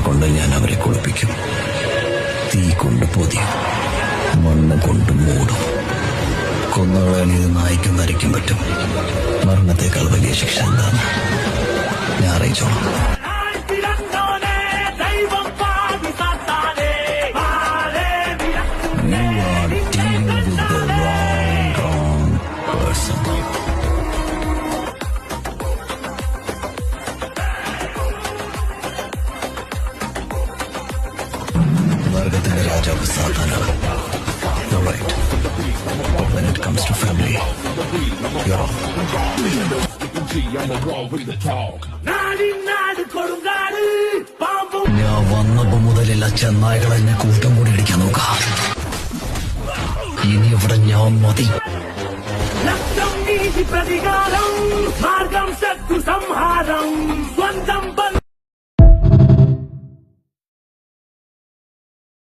കൊണ്ട് ഞാൻ അവരെ കുളിപ്പിക്കും. തീ കൊണ്ട് പൊതിയും, മണ്ണ് കൊണ്ട് മൂടും. കൊന്നുകളയാൻ ഇത് നായ്ക്കും നരയ്ക്കും പറ്റും. മരണത്തേക്കാൾ വലിയ ശിക്ഷ എന്താണ്? ഞാൻ അറിയിച്ചോളാം. നരകത്തിന്റെ രാജാവ് സാത്താനാണ്. You're right. But when it comes to family, you're wrong. ഞാൻ വന്നപ്പോ മുതലില്ല ചെന്നായ്കൾ എന്നെ കൂട്ടം കൂടി ഇടിക്കാൻ നോക്കാം. ഇനി ഇവിടെ ഞാൻ മതി. പ്രതികാരം മാർഗം ശത്രു സംഹാരം സ്വന്തം